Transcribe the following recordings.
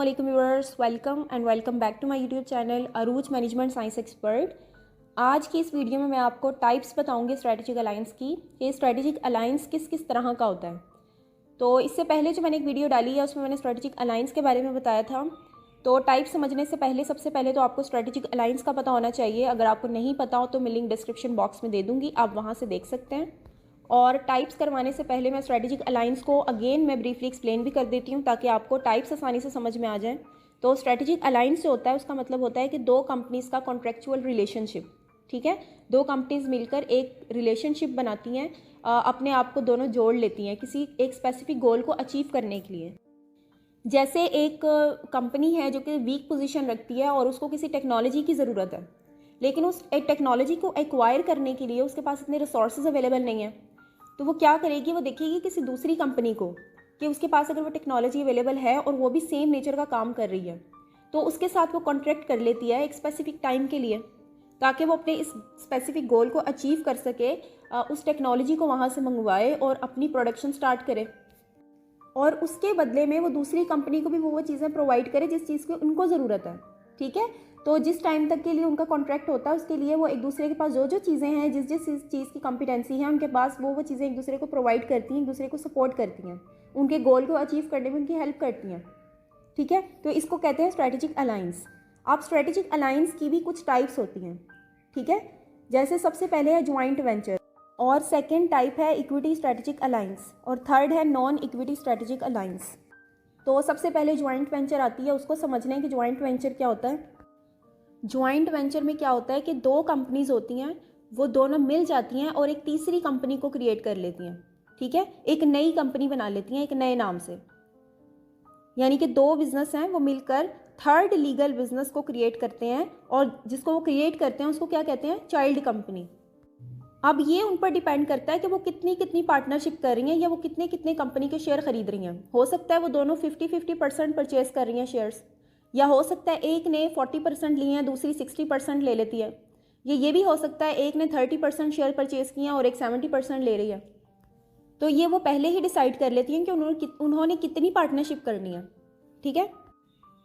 अस्सलामुअलैकुम viewers, welcome back to my YouTube channel Arooj management science expert. आज की इस वीडियो में मैं आपको टाइप्स बताऊंगी स्ट्रेटेजिक अलायंस की कि स्ट्रेटेजिक अलायंस किस किस तरह का होता है। तो इससे पहले जो मैंने एक वीडियो डाली है उसमें मैंने स्ट्रेटेजिक अलायंस के बारे में बताया था। तो टाइप समझने से पहले सबसे पहले तो आपको स्ट्रेटेजिक अलायंस का पता होना चाहिए। अगर आपको नहीं पता हो तो मैं लिंक डिस्क्रिप्शन बॉक्स में दे दूँगी, आप वहाँ से देख सकते हैं। और टाइप्स करवाने से पहले मैं स्ट्रेटेजिक अलायंस को अगेन मैं ब्रीफली एक्सप्लेन भी कर देती हूँ ताकि आपको टाइप्स आसानी से समझ में आ जाए। तो स्ट्रेटेजिक अलायंस जो होता है उसका मतलब होता है कि दो कंपनीज़ का कॉन्ट्रेक्चुअल रिलेशनशिप, ठीक है। दो कंपनीज़ मिलकर एक रिलेशनशिप बनाती हैं, अपने आप को दोनों जोड़ लेती हैं किसी एक स्पेसिफिक गोल को अचीव करने के लिए। जैसे एक कंपनी है जो कि वीक पोजीशन रखती है और उसको किसी टेक्नोलॉजी की ज़रूरत है, लेकिन उस एक टेक्नोलॉजी को एक्वायर करने के लिए उसके पास इतने रिसोर्सेज अवेलेबल नहीं है। तो वो क्या करेगी, वो देखेगी किसी दूसरी कंपनी को कि उसके पास अगर वो टेक्नोलॉजी अवेलेबल है और वो भी सेम नेचर का काम कर रही है, तो उसके साथ वो कॉन्ट्रैक्ट कर लेती है एक स्पेसिफिक टाइम के लिए ताकि वो अपने इस स्पेसिफिक गोल को अचीव कर सके। उस टेक्नोलॉजी को वहाँ से मंगवाए और अपनी प्रोडक्शन स्टार्ट करे और उसके बदले में वो दूसरी कंपनी को भी वो चीज़ें प्रोवाइड करे जिस चीज़ की उनको ज़रूरत है, ठीक है। तो जिस टाइम तक के लिए उनका कॉन्ट्रैक्ट होता है उसके लिए वो एक दूसरे के पास जो जो चीज़ें हैं, जिस जिस चीज़ की कॉम्पिटेंसी है उनके पास, वो चीज़ें एक दूसरे को प्रोवाइड करती हैं, एक दूसरे को सपोर्ट करती हैं, उनके गोल को अचीव करने में उनकी हेल्प करती हैं, ठीक है। तो इसको कहते हैं स्ट्रेटेजिक अलायंस। अब स्ट्रेटेजिक अलायंस की भी कुछ टाइप्स होती हैं, ठीक है। जैसे सबसे पहले है ज्वाइंट वेंचर, और सेकेंड टाइप है इक्विटी स्ट्रेटेजिक अलायंस, और थर्ड है नॉन इक्विटी स्ट्रेटेजिक अलायंस। तो सबसे पहले ज्वाइंट वेंचर आती है, उसको समझने कि ज्वाइंट वेंचर क्या होता है। ज्वाइंट वेंचर में क्या होता है कि दो कंपनीज होती हैं, वो दोनों मिल जाती हैं और एक तीसरी कंपनी को क्रिएट कर लेती हैं, ठीक है। एक नई कंपनी बना लेती हैं एक नए नाम से, यानी कि दो बिजनेस हैं वो मिलकर थर्ड लीगल बिजनेस को क्रिएट करते हैं, और जिसको वो क्रिएट करते हैं उसको क्या कहते हैं, चाइल्ड कंपनी। अब ये उन पर डिपेंड करता है कि वो कितनी कितनी पार्टनरशिप कर रही हैं या वो कितने कितने कंपनी के शेयर खरीद रही हैं। हो सकता है वो दोनों 50-50% परचेज कर रही हैं शेयर्स, या हो सकता है एक ने 40% लिए हैं, दूसरी 60% ले लेती है। ये भी हो सकता है एक ने 30% शेयर परचेज किए हैं और एक 70% ले रही है। तो ये वो पहले ही डिसाइड कर लेती हैं कि उन्होंने कितनी पार्टनरशिप करनी है, ठीक है।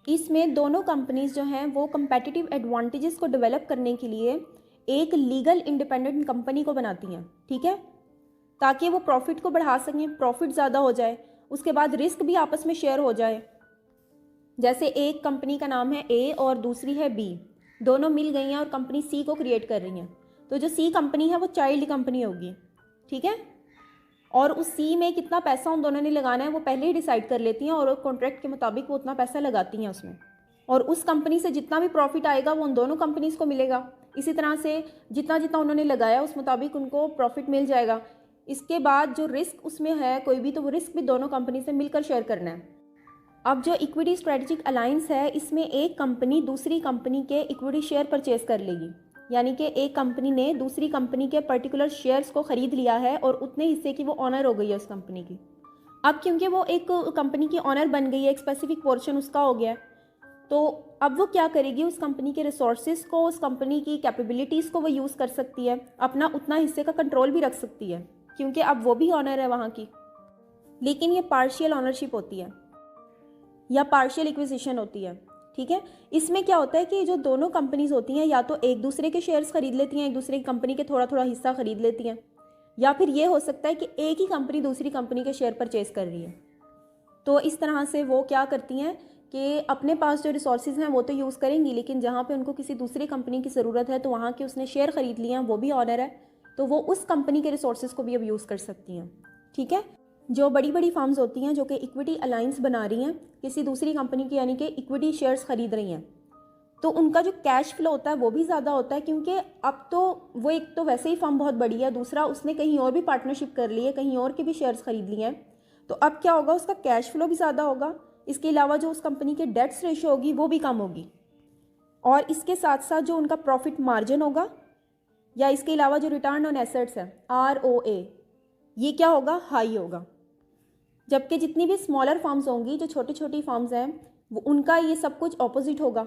इसमें दोनों कंपनीज जो हैं वो कंपेटिटिव एडवांटेजेस को डेवलप करने के लिए एक लीगल इंडिपेंडेंट कंपनी को बनाती हैं, ठीक है, ताकि वो प्रॉफिट को बढ़ा सकें, प्रॉफिट ज़्यादा हो जाए, उसके बाद रिस्क भी आपस में शेयर हो जाए। जैसे एक कंपनी का नाम है ए और दूसरी है बी, दोनों मिल गई हैं और कंपनी सी को क्रिएट कर रही हैं। तो जो सी कंपनी है वो चाइल्ड कंपनी होगी, ठीक है, और उस सी में कितना पैसा उन दोनों ने लगाना है वो पहले ही डिसाइड कर लेती हैं और कॉन्ट्रैक्ट के मुताबिक वो उतना पैसा लगाती हैं उसमें, और उस कंपनी से जितना भी प्रॉफिट आएगा वो उन दोनों कंपनीज़ को मिलेगा। इसी तरह से जितना जितना उन्होंने लगाया उस मुताबिक उनको प्रॉफिट मिल जाएगा। इसके बाद जो रिस्क उसमें है कोई भी, तो वो रिस्क भी दोनों कंपनी से मिलकर शेयर करना है। अब जो इक्विटी स्ट्रेटेजिक अलायंस है, इसमें एक कंपनी दूसरी कंपनी के इक्विटी शेयर परचेज कर लेगी, यानी कि एक कंपनी ने दूसरी कंपनी के पर्टिकुलर शेयर्स को ख़रीद लिया है और उतने हिस्से की वो ऑनर हो गई है उस कंपनी की। अब क्योंकि वो एक कंपनी की ऑनर बन गई है, एक स्पेसिफिक पोर्शन उसका हो गया है, तो अब वो क्या करेगी, उस कंपनी के रिसोर्सेज को, उस कंपनी की कैपेबिलिटीज़ को वो यूज़ कर सकती है, अपना उतना हिस्से का कंट्रोल भी रख सकती है क्योंकि अब वो भी ऑनर है वहाँ की। लेकिन ये पार्शियल ऑनरशिप होती है या पार्शियल इक्विजिशन होती है, ठीक है। इसमें क्या होता है कि जो दोनों कंपनीज होती हैं या तो एक दूसरे के शेयर्स खरीद लेती हैं, एक दूसरे की कंपनी के थोड़ा थोड़ा हिस्सा खरीद लेती हैं, या फिर ये हो सकता है कि एक ही कंपनी दूसरी कंपनी के शेयर परचेज कर रही है। तो इस तरह से वो क्या करती हैं कि अपने पास जो रिसोर्सेज हैं वो तो यूज़ करेंगी, लेकिन जहाँ पे उनको किसी दूसरी कंपनी की ज़रूरत है तो वहाँ के उसने शेयर ख़रीद लिए हैं, वो भी ऑनर है, तो वो उस कंपनी के रिसोर्सेज को भी अब यूज़ कर सकती हैं, ठीक है। जो बड़ी बड़ी फर्म्स होती हैं जो कि इक्विटी अलायंस बना रही हैं किसी दूसरी कंपनी की, यानी कि इक्विटी शेयर्स खरीद रही हैं, तो उनका जो कैश फ्लो होता है वो भी ज़्यादा होता है क्योंकि अब तो वो एक तो वैसे ही फर्म बहुत बड़ी है, दूसरा उसने कहीं और भी पार्टनरशिप कर ली है, कहीं और के भी शेयर्स खरीद लिए हैं, तो अब क्या होगा, उसका कैश फ्लो भी ज़्यादा होगा। इसके अलावा जो उस कंपनी के डेट्स रेशियो होगी वो भी कम होगी, और इसके साथ साथ जो उनका प्रॉफिट मार्जिन होगा या इसके अलावा जो रिटर्न ऑन एसेट्स है ROA, ये क्या होगा, हाई होगा। जबकि जितनी भी स्मॉलर फर्म्स होंगी, जो छोटी छोटी फर्म्स हैं, वो उनका ये सब कुछ ऑपोजिट होगा,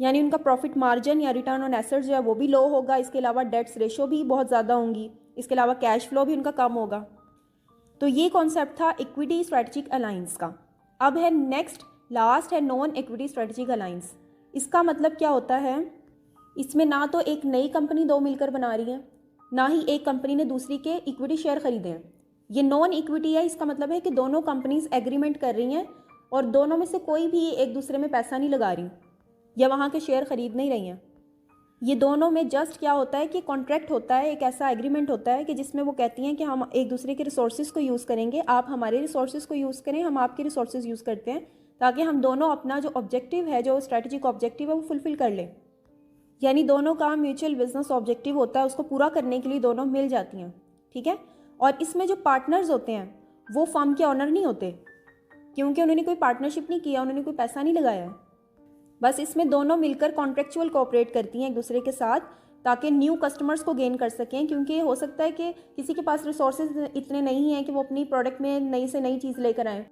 यानी उनका प्रॉफिट मार्जिन या रिटर्न ऑन एसेट्स जो है वो भी लो होगा, इसके अलावा डेट्स रेशियो भी बहुत ज़्यादा होंगी, इसके अलावा कैश फ्लो भी उनका कम होगा। तो ये कॉन्सेप्ट था इक्विटी स्ट्रेटेजिक अलायंस का। अब है नेक्स्ट लास्ट है नॉन इक्विटी स्ट्रेटेजिक अलायंस। इसका मतलब क्या होता है, इसमें ना तो एक नई कंपनी दो मिलकर बना रही है, ना ही एक कंपनी ने दूसरी के इक्विटी शेयर खरीदे हैं। ये नॉन इक्विटी है, इसका मतलब है कि दोनों कंपनीज एग्रीमेंट कर रही हैं और दोनों में से कोई भी एक दूसरे में पैसा नहीं लगा रही या वहाँ के शेयर खरीद नहीं रही हैं। ये दोनों में जस्ट क्या होता है कि कॉन्ट्रैक्ट होता है, एक ऐसा एग्रीमेंट होता है कि जिसमें वो कहती हैं कि हम एक दूसरे के रिसोर्सेज को यूज़ करेंगे, आप हमारे रिसोर्सेज को यूज़ करें, हम आपके रिसोर्सेज यूज़ करते हैं, ताकि हम दोनों अपना जो ऑब्जेक्टिव है, जो स्ट्रेटेजिक ऑब्जेक्टिव है, वो फुलफ़िल कर लें। यानी दोनों का म्यूचुअल बिजनेस ऑब्जेक्टिव होता है, उसको पूरा करने के लिए दोनों मिल जाती हैं। ठीक है। और इसमें जो पार्टनर्स होते हैं वो फर्म के ऑनर नहीं होते, क्योंकि उन्होंने कोई पार्टनरशिप नहीं किया, उन्होंने कोई पैसा नहीं लगाया है। बस इसमें दोनों मिलकर कॉन्ट्रेक्चुअल कोऑपरेट करती हैं एक दूसरे के साथ, ताकि न्यू कस्टमर्स को गेन कर सकें। क्योंकि हो सकता है कि किसी के पास रिसोर्सेज इतने नहीं हैं कि वो अपनी प्रोडक्ट में नई से नई चीज़ लेकर आएँ।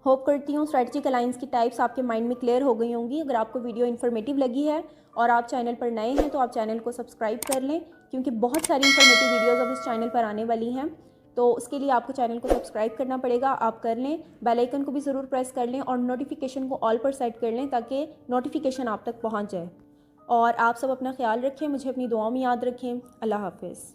होप करती हूँ स्ट्रेटेजिक अलायंस की टाइप्स आपके माइंड में क्लियर हो गई होंगी। अगर आपको वीडियो इन्फॉर्मेटिव लगी है और आप चैनल पर नए हैं तो आप चैनल को सब्सक्राइब कर लें, क्योंकि बहुत सारी इन्फॉर्मेटिव वीडियोज़ अब इस चैनल पर आने वाली हैं। तो उसके लिए आपको चैनल को सब्सक्राइब करना पड़ेगा, आप कर लें। बेल आइकन को भी ज़रूर प्रेस कर लें और नोटिफिकेशन को ऑल पर सेट कर लें, ताकि नोटिफिकेशन आप तक पहुँच जाए। और आप सब अपना ख्याल रखें, मुझे अपनी दुआओं में याद रखें। अल्लाह हाफ़िज़।